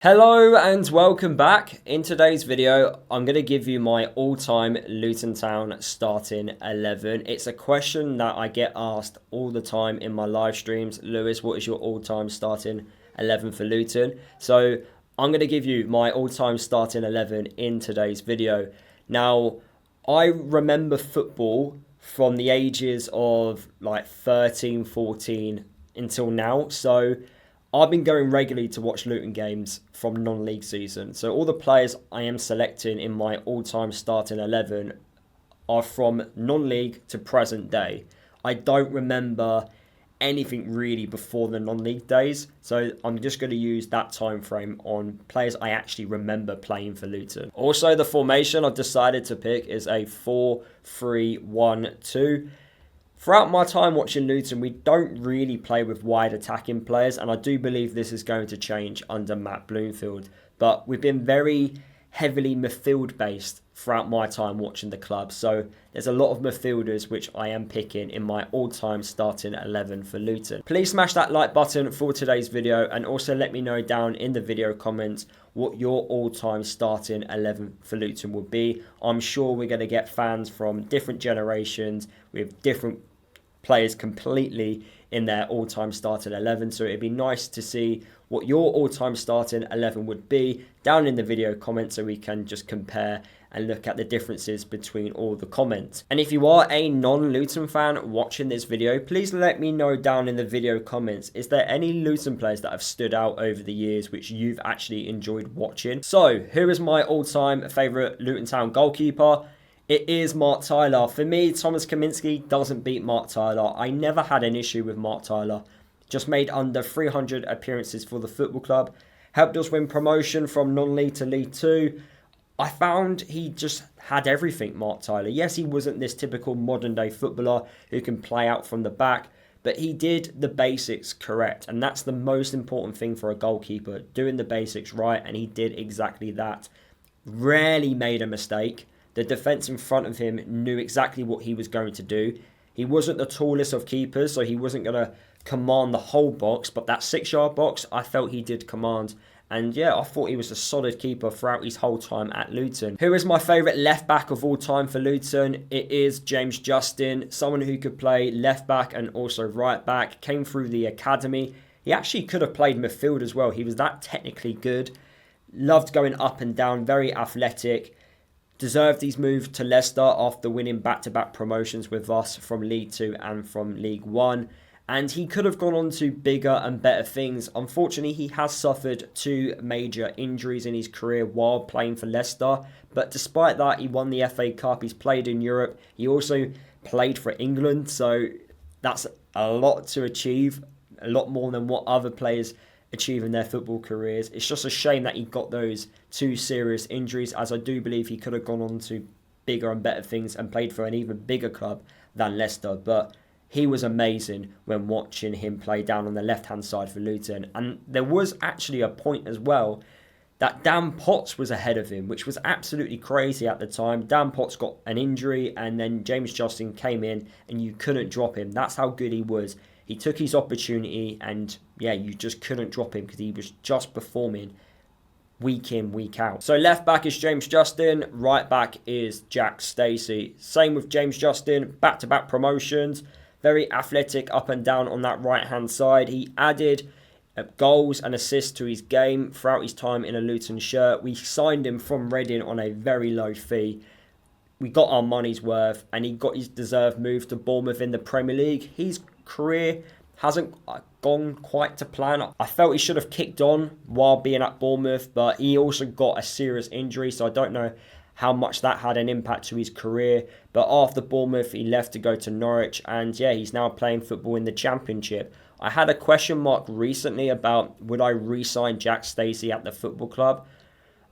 Hello and welcome back. In today's video, I'm going to give you my all-time Luton Town starting 11. It's a question that I get asked all the time in my live streams. Lewis, what is your all-time starting 11 for Luton? So I'm going to give you my all-time starting 11 in today's video. Now, I remember football from the ages of like 13, 14 until now. So I've been going regularly to watch Luton games from non-league season. So all the players I am selecting in my all-time starting 11 are from non-league to present day. I don't remember anything really before the non-league days. So I'm just going to use that time frame on players I actually remember playing for Luton. Also, the formation I've decided to pick is a 4-3-1-2. Throughout my time watching Luton, we don't really play with wide attacking players, and I do believe this is going to change under Matt Bloomfield. But we've been very heavily midfield based throughout my time watching the club, so there's a lot of midfielders which I am picking in my all-time starting 11 for Luton. Please smash that like button for today's video, and also let me know down in the video comments what your all-time starting 11 for Luton would be. I'm sure we're going to get fans from different generations with different players completely in their all-time starting 11, so it'd be nice to see what your all-time starting 11 would be down in the video comments so we can just compare and look at the differences between all the comments. And if you are a non-Luton fan watching this video, please let me know down in the video comments, is there any Luton players that have stood out over the years which you've actually enjoyed watching? So who is my all-time favourite Luton Town goalkeeper? It is Mark Tyler. For me, Thomas Kaminski doesn't beat Mark Tyler. I never had an issue with Mark Tyler. Just made under 300 appearances for the football club. Helped us win promotion from non-league to League 2. I found he just had everything, Mark Tyler. Yes, he wasn't this typical modern-day footballer who can play out from the back, but he did the basics correct. And that's the most important thing for a goalkeeper, doing the basics right, and he did exactly that. Rarely made a mistake. The defence in front of him knew exactly what he was going to do. He wasn't the tallest of keepers, so he wasn't going to command the whole box. But that 6-yard box, I felt he did command. And yeah, I thought he was a solid keeper throughout his whole time at Luton. Who is my favourite left-back of all time for Luton? It is James Justin, someone who could play left-back and also right-back. Came through the academy. He actually could have played midfield as well. He was that technically good. Loved going up and down, very athletic. Deserved his move to Leicester after winning back-to-back promotions with us from League 2 and from League 1. And he could have gone on to bigger and better things. Unfortunately, he has suffered 2 major injuries in his career while playing for Leicester. But despite that, he won the FA Cup. He's played in Europe. He also played for England. So that's a lot to achieve. A lot more than what other players achieving their football careers. It's just a shame that he got those 2 serious injuries, as I do believe he could have gone on to bigger and better things and played for an even bigger club than Leicester. But he was amazing when watching him play down on the left-hand side for Luton. And there was actually a point as well that Dan Potts was ahead of him, which was absolutely crazy at the time. Dan Potts got an injury and then James Justin came in and you couldn't drop him. That's how good he was. He took his opportunity and yeah, you just couldn't drop him because he was just performing week in, week out. So left back is James Justin, right back is Jack Stacey. Same with James Justin, back-to-back promotions, very athletic up and down on that right-hand side. He added goals and assists to his game throughout his time in a Luton shirt. We signed him from Reading on a very low fee. We got our money's worth and he got his deserved move to Bournemouth in the Premier League. His career hasn't gone quite to plan. I felt he should have kicked on while being at Bournemouth, but he also got a serious injury, so I don't know how much that had an impact to his career. But after Bournemouth, he left to go to Norwich, and yeah, he's now playing football in the Championship. I had a question mark recently about would I re-sign Jack Stacey at the football club.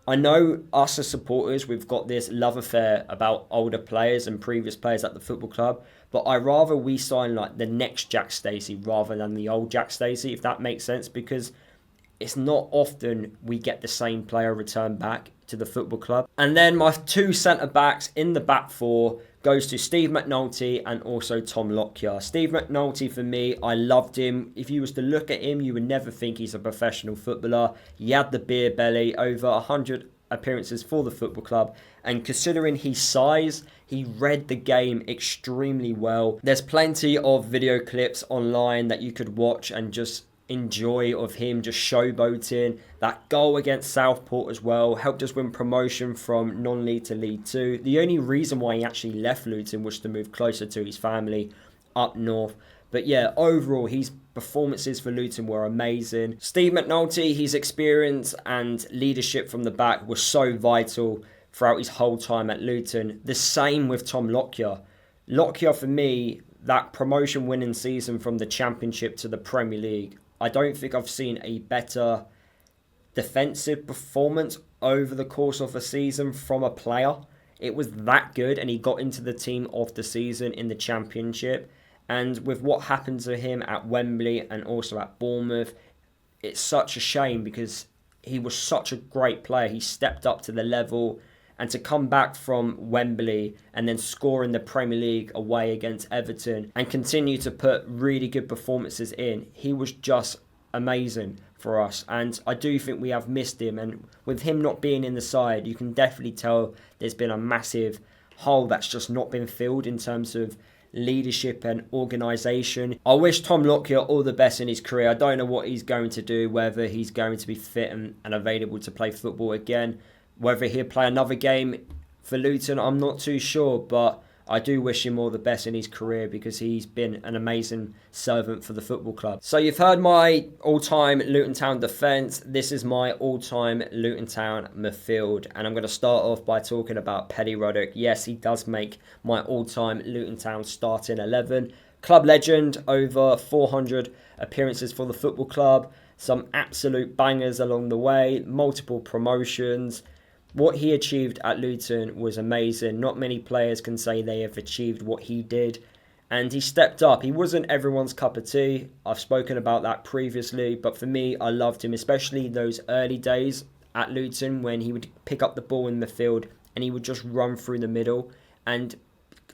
I know us as supporters, we've got this love affair about older players and previous players at the football club, but I rather we sign like the next Jack Stacey rather than the old Jack Stacey, if that makes sense, because it's not often we get the same player return back to the football club. And then my two centre-backs in the back four goes to Steve McNulty and also Tom Lockyer. Steve McNulty, for me, I loved him. If you was to look at him, you would never think he's a professional footballer. He had the beer belly, over 100 appearances for the football club, and considering his size, he read the game extremely well. There's plenty of video clips online that you could watch and just enjoy of him just showboating. That goal against Southport as well helped us win promotion from non-league to League 2. The only reason why he actually left Luton was to move closer to his family up north. But yeah, overall, his performances for Luton were amazing. Steve McNulty, his experience and leadership from the back was so vital throughout his whole time at Luton. The same with Tom Lockyer. Lockyer, for me, that promotion winning season from the Championship to the Premier League, I don't think I've seen a better defensive performance over the course of a season from a player. It was that good, and he got into the team of the season in the Championship. And with what happened to him at Wembley and also at Bournemouth, it's such a shame because he was such a great player. He stepped up to the level, and to come back from Wembley and then score in the Premier League away against Everton and continue to put really good performances in, he was just amazing for us. And I do think we have missed him. And with him not being in the side, you can definitely tell there's been a massive hole that's just not been filled in terms of leadership and organisation. I wish Tom Lockyer all the best in his career. I don't know what he's going to do, whether he's going to be fit and available to play football again. Whether he'll play another game for Luton, I'm not too sure, but I do wish him all the best in his career because he's been an amazing servant for the football club. So you've heard my all-time Luton Town defence. This is my all-time Luton Town midfield, and I'm going to start off by talking about Pelly Ruddock. Yes, he does make my all-time Luton Town starting 11. Club legend, over 400 appearances for the football club, some absolute bangers along the way, multiple promotions. What he achieved at Luton was amazing. Not many players can say they have achieved what he did. And he stepped up. He wasn't everyone's cup of tea. I've spoken about that previously. But for me, I loved him, especially those early days at Luton when he would pick up the ball in the field and he would just run through the middle. And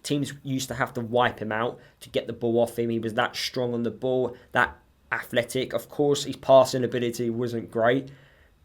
teams used to have to wipe him out to get the ball off him. He was that strong on the ball, that athletic. Of course, his passing ability wasn't great,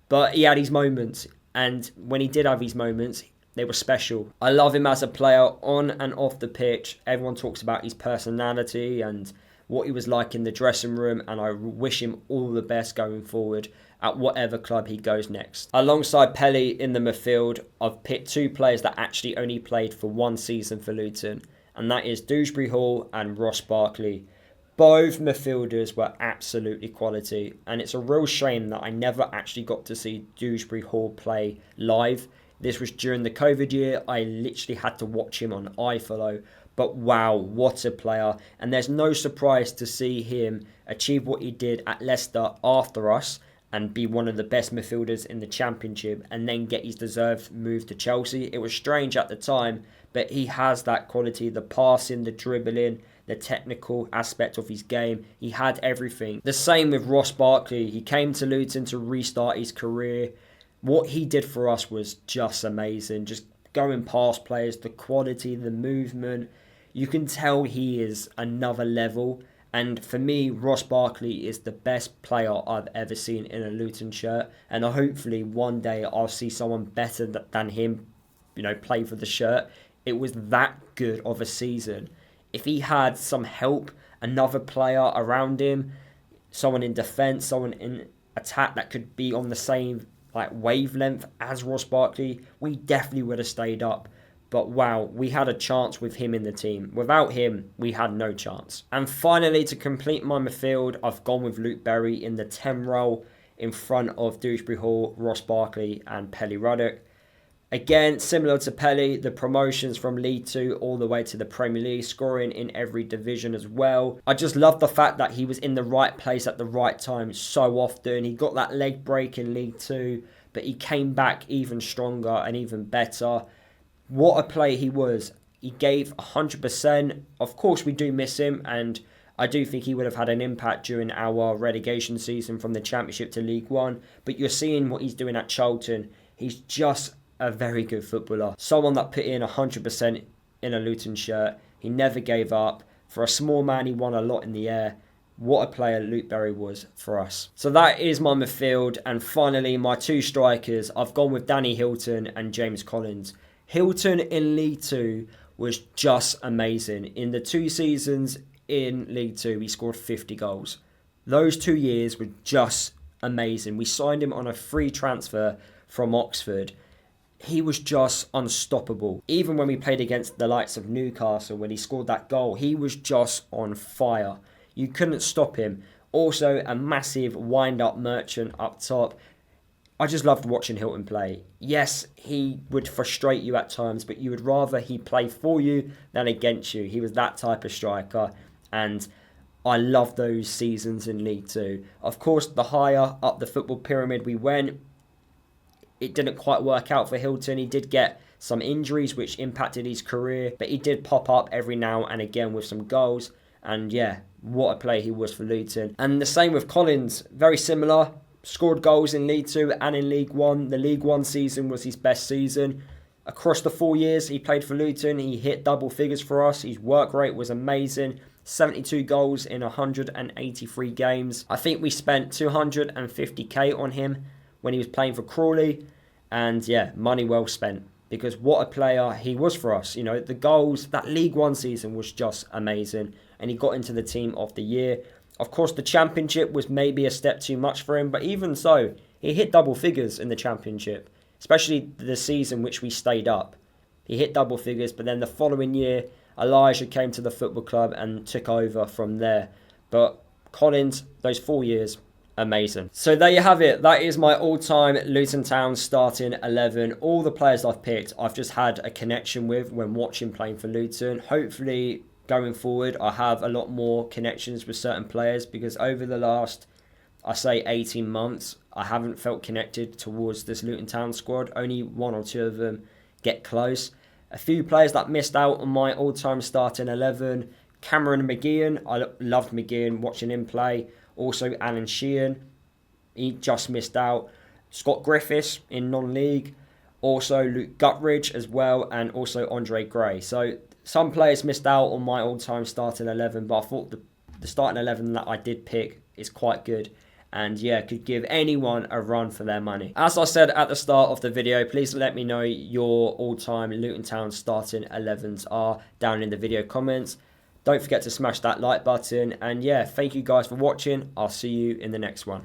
but he had his moments. And when he did have his moments, they were special. I love him as a player on and off the pitch. Everyone talks about his personality and what he was like in the dressing room, and I wish him all the best going forward at whatever club he goes next. Alongside Pelly in the midfield, I've picked two players that actually only played for one season for Luton, and that is Dewsbury Hall and Ross Barkley. Both midfielders were absolutely quality, and it's a real shame that I never actually got to see Dewsbury Hall play live. This was during the COVID year. I literally had to watch him on iFollow, but wow, what a player. And there's no surprise to see him achieve what he did at Leicester after us and be one of the best midfielders in the Championship and then get his deserved move to Chelsea. It was strange at the time, but he has that quality, the passing, the dribbling, the technical aspect of his game. He had everything. The same with Ross Barkley. He came to Luton to restart his career. What he did for us was just amazing. Just going past players, the quality, the movement. You can tell he is another level. And for me, Ross Barkley is the best player I've ever seen in a Luton shirt. And hopefully one day I'll see someone better than him, play for the shirt. It was that good of a season. If he had some help, another player around him, someone in defence, someone in attack that could be on the same wavelength as Ross Barkley, we definitely would have stayed up. But wow, we had a chance with him in the team. Without him, we had no chance. And finally, to complete my midfield, I've gone with Luke Berry in the 10 role in front of Dewsbury Hall, Ross Barkley and Pelly Ruddock. Again, similar to Pelly, the promotions from League 2 all the way to the Premier League, scoring in every division as well. I just love the fact that he was in the right place at the right time so often. He got that leg break in League 2, but he came back even stronger and even better. What a player he was. He gave 100%. Of course, we do miss him, and I do think he would have had an impact during our relegation season from the Championship to League One. But you're seeing what he's doing at Charlton. He's just a very good footballer. Someone that put in 100% in a Luton shirt. He never gave up. For a small man, he won a lot in the air. What a player Luke Berry was for us. So that is my midfield. And finally, my two strikers. I've gone with Danny Hilton and James Collins. Hilton in League Two was just amazing. In the 2 seasons in League Two, he scored 50 goals. Those 2 years were just amazing. We signed him on a free transfer from Oxford. He was just unstoppable. Even when we played against the likes of Newcastle, when he scored that goal, he was just on fire. You couldn't stop him. Also, a massive wind-up merchant up top. I just loved watching Hilton play. Yes, he would frustrate you at times, but you would rather he play for you than against you. He was that type of striker, and I love those seasons in League Two. Of course, the higher up the football pyramid we went, it didn't quite work out for Hilton. He did get some injuries which impacted his career, but he did pop up every now and again with some goals. And yeah, what a player he was for Luton. And the same with Collins, very similar. Scored goals in League Two and in League One. The League One season was his best season. Across the 4 years he played for Luton, he hit double figures for us. His work rate was amazing. 72 goals in 183 games. I think we spent 250k on him when he was playing for Crawley. And yeah, money well spent. Because what a player he was for us. You know, the goals, that League One season was just amazing. And he got into the team of the year. Of course, the Championship was maybe a step too much for him. But even so, he hit double figures in the Championship. Especially the season which we stayed up. He hit double figures. But then the following year, Elijah came to the football club and took over from there. But Collins, those 4 years, amazing. So there you have it. That is my all-time Luton Town starting 11. All the players I've picked, I've just had a connection with when watching playing for Luton. Hopefully, going forward, I have a lot more connections with certain players because over the last, I say 18 months, I haven't felt connected towards this Luton Town squad. Only 1 or 2 of them get close. A few players that missed out on my all-time starting 11. Cameron McGeehan. I loved McGeehan, watching him play. Also, Alan Sheehan, he just missed out. Scott Griffiths in non-league. Also, Luke Guttridge as well. And also, Andre Gray. So, some players missed out on my all-time starting 11. But I thought the starting 11 that I did pick is quite good. And yeah, could give anyone a run for their money. As I said at the start of the video, please let me know your all-time Luton Town starting 11s are down in the video comments. Don't forget to smash that like button. And yeah, thank you guys for watching. I'll see you in the next one.